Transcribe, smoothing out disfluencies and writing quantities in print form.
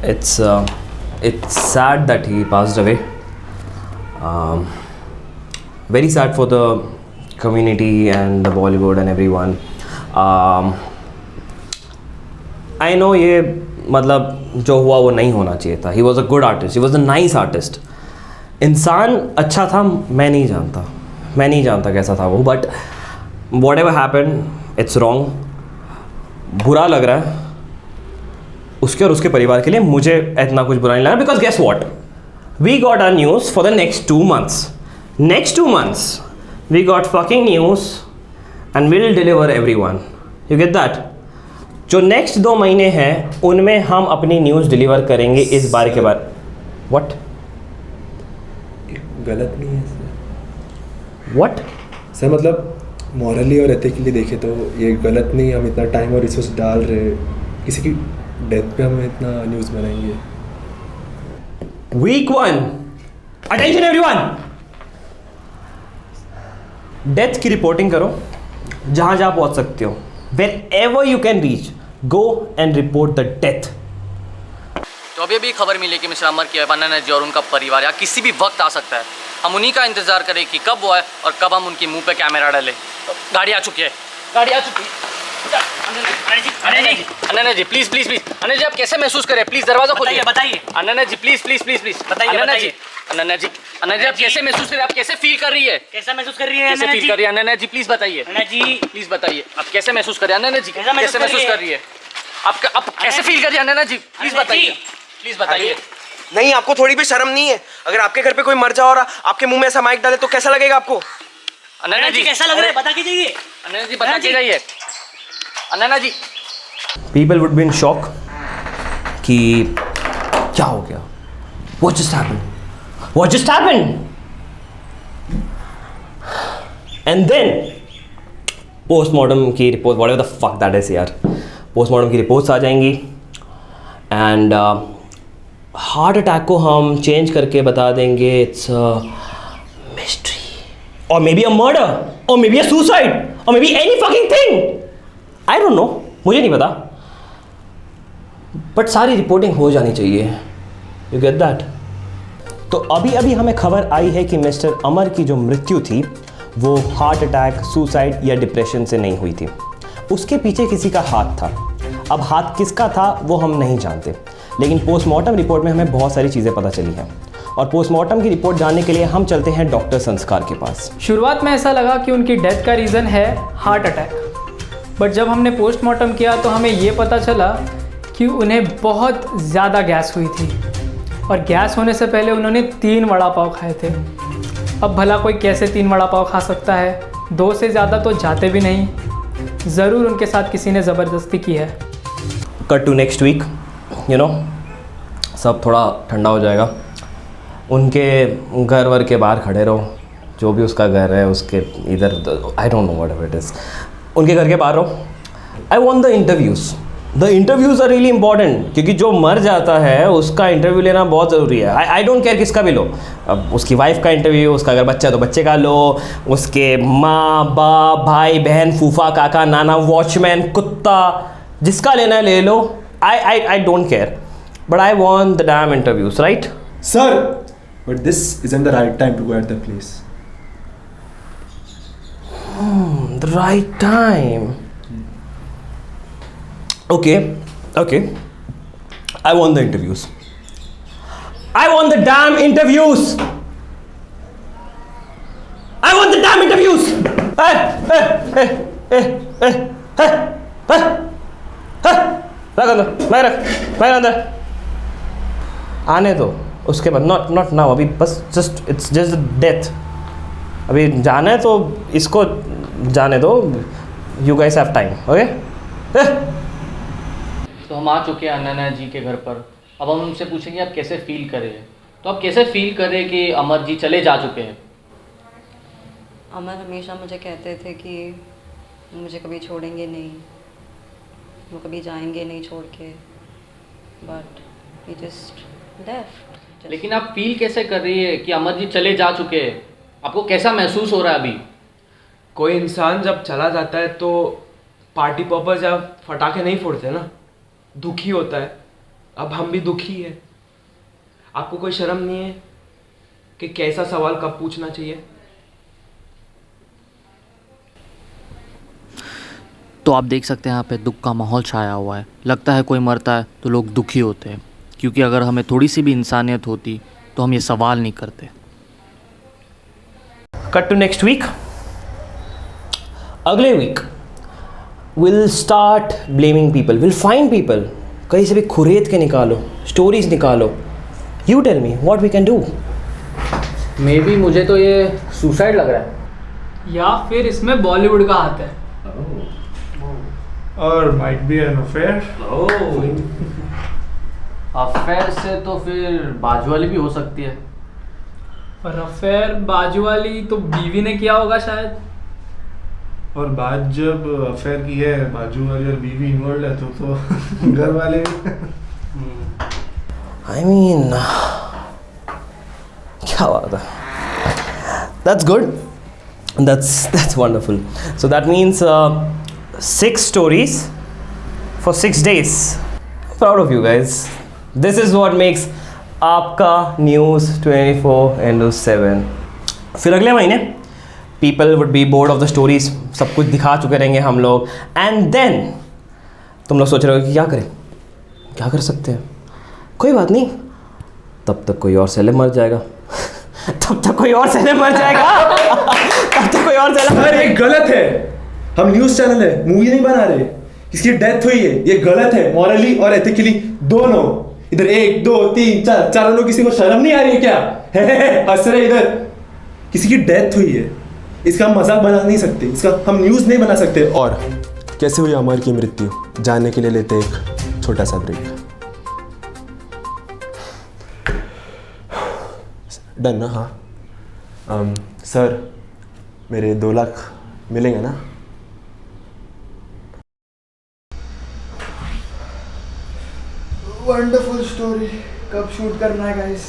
It's sad that he passed away. Very sad for the community and the Bollywood and everyone. I know ये मतलब जो हुआ वो नहीं होना चाहिए था. He was a good artist. He was a nice artist. इंसान अच्छा था. मैं नहीं जानता कैसा था वो. But whatever happened, it's wrong. बुरा लग रहा है उसके और उसके परिवार के लिए. मुझे इतना कुछ बुरा नहीं लगा because guess what? We got our news for the next 2 months. Next 2 months, we got fucking news and we'll deliver everyone. You get that? जो next 2 महीने हैं उनमें हम अपनी न्यूज़ डिलीवर करेंगे इस बार के बाद. What? गलत नहीं है सर. What? सर मतलब मॉरली और एथिकली देखे तो ये गलत नहीं. हम इतना टाइम और रिसोर्स डाल रहे किसी की डेथ पे हम इतना न्यूज़ बनाएंगे. Week 1. Attention everyone. डेथ की रिपोर्टिंग करो जहाँ जहाँ पहुँच सकते हो. Wherever you can reach, go and report the death. तो अभी खबर मिली कि मिस्टर अमर की अनन्या जी और उनका परिवार या किसी भी वक्त आ सकता है. हम उन्हीं का इंतजार करें कि कब वो आए और कब हम उनके मुंह पे कैमरा डालें. गाड़ी आ चुकी है. अनन्या जी प्लीज अनन्या जी आप कैसे महसूस करें. प्लीज दरवाजा खोलिए. बताइए अनन्या जी प्लीज बताइए. अनन्या जी आप कैसे महसूस करें. आप कैसे फील कर रही है. कैसे महसूस कर रही है अनन्या जी प्लीज बताइए. प्लीज बताइए आप कैसे महसूस कर रही है. अनन्या जी कैसे महसूस कर रही है. आप कैसे फील कर रही है अनन्या जी. प्लीज बताइए. नहीं, आपको थोड़ी भी शर्म नहीं है. अगर आपके घर पे कोई मर जाए और आपके मुंह में ऐसा माइक डाले तो कैसा लगेगा आपको. अनन्या जी कैसा लग रहा है बता के जाइए. अनन्या जी बता के जाइए. अनन्या जी. People would be in shock कि क्या हो गया. What just happened? And then postmortem की report, whatever the fuck that is यार, postmortem की रिपोर्ट्स आ जाएंगी and हार्ट अटैक को हम चेंज करके बता देंगे it's a mystery or maybe a murder or maybe a suicide or maybe any fucking thing. I don't know, मुझे नहीं पता, बट सारी रिपोर्टिंग हो जानी चाहिए. You get that. तो अभी हमें खबर आई है कि मिस्टर अमर की जो मृत्यु थी वो हार्ट अटैक, सुसाइड या डिप्रेशन से नहीं हुई थी. उसके पीछे किसी का हाथ था. अब हाथ किसका था वो हम नहीं जानते, लेकिन पोस्टमार्टम रिपोर्ट में हमें बहुत सारी चीज़ें पता चली हैं. और पोस्टमार्टम की रिपोर्ट जानने के लिए हम चलते हैं डॉक्टर संस्कार के पास. शुरुआत में ऐसा लगा कि उनकी डेथ का रीज़न है हार्ट अटैक, बट जब हमने पोस्टमार्टम किया तो हमें ये पता चला कि उन्हें बहुत ज़्यादा गैस हुई थी और गैस होने से पहले उन्होंने 3 वड़ा पाव खाए थे. अब भला कोई कैसे 3 वड़ा पाव खा सकता है. 2 से ज़्यादा तो जाते भी नहीं. ज़रूर उनके साथ किसी ने ज़बरदस्ती की है. Cut to next week. सब थोड़ा ठंडा हो जाएगा. उनके घर वर के बाहर खड़े रहो. जो भी उसका घर है उसके इधर, I don't know whatever it is, उनके घर के बाहर रहो. I want the interviews are really important, क्योंकि जो मर जाता है उसका इंटरव्यू लेना बहुत ज़रूरी है. आई डोंट केयर किसका भी लो. अब उसकी वाइफ का इंटरव्यू, उसका अगर बच्चा है तो बच्चे का लो, उसके माँ बाप भाई बहन फूफा काका नाना वॉचमैन कुत्ता, जिसका लेना है ले लो. I don't care, but I want the damn interviews, right sir. But this isn't the right time to go at the place. The right time. Okay. I want the interviews. I want the damn interviews. I want the damn interviews. रख अंदर. आने दो. उसके बाद not now. अभी बस it's just death. अभी जाना है तो इसको जाने दो. You guys have time. Okay. तो हम आ चुके हैं अनन्या जी के घर पर. अब हम उनसे पूछेंगे आप कैसे फील कर रहे हैं. तो आप कैसे फील कर रहे हैं कि अमर जी चले जा चुके हैं. अमर हमेशा मुझे कहते थे कि मुझे कभी छोड़ेंगे नहीं, वो कभी जाएंगे नहीं छोड़ के, बट ही जस्ट लेफ्ट. लेकिन आप फील कैसे कर रही है कि अमर जी चले जा चुके हैं. आपको कैसा महसूस हो रहा है अभी. कोई इंसान जब चला जाता है तो पार्टी पॉपर्स या फटाके नहीं फोड़ते ना, दुखी होता है. अब हम भी दुखी है। आपको कोई शर्म नहीं है कि कैसा सवाल कब पूछना चाहिए? तो आप देख सकते हैं यहाँ पे दुख का माहौल छाया हुआ है। लगता है कोई मरता है तो लोग दुखी होते हैं, क्योंकि अगर हमें थोड़ी सी भी इंसानियत होती तो हम ये सवाल नहीं करते। Cut to next week. अगले week will start blaming people, will find people. कहीं से भी खुरेद के निकालो, स्टोरीज निकालो। You tell me what we can do. Maybe मुझे तो ये सुसाइड लग रहा है। या फिर इसमें बॉलीवुड का हाथ है। और might be an affair. Affair से तो फिर बाजू वाली भी हो सकती है। और अफेयर बाजू वाली तो बीवी ने किया होगा शायद। और बात जब अफेयर की है, बाजू वाली और बीवी इन्वॉल्व है तो घर वाले भी। आई मीन क्या बात है। That's good, that's wonderful. So that means 6 stories for 6 days. Proud of you guys. This is what makes आपका न्यूज़ 24/7। फिर अगले महीने people would be board of the stories, सब कुछ दिखा चुके रहेंगे हम लोग। एंड देन तुम लोग सोच रहे हो कि क्या करें, क्या कर सकते हैं। कोई बात नहीं, तब तक कोई और सेलेब मर जाएगा तब तक कोई और सेलेब मर जाएगा तब तक कोई और सेलेब। अरे ये गलत है, हम न्यूज़ चैनल है, मूवी नहीं बना रहे। किसकी डेथ हुई है, ये गलत है मॉरली और एथिकली दोनों। इधर 1 2 3 4 चारों लोग, किसी को शर्म नहीं आ रही है क्या? हंस रहे इधर। किसी की डेथ हुई है, इसका हम मजाक बना नहीं सकते, इसका हम न्यूज़ नहीं बना सकते। और कैसे हुई अमर की मृत्यु जानने के लिए लेते एक छोटा सा ब्रेक। डन ना? हाँ सर, मेरे 2 लाख मिलेंगे ना? Wonderful story. कब शूट करना है गाइस?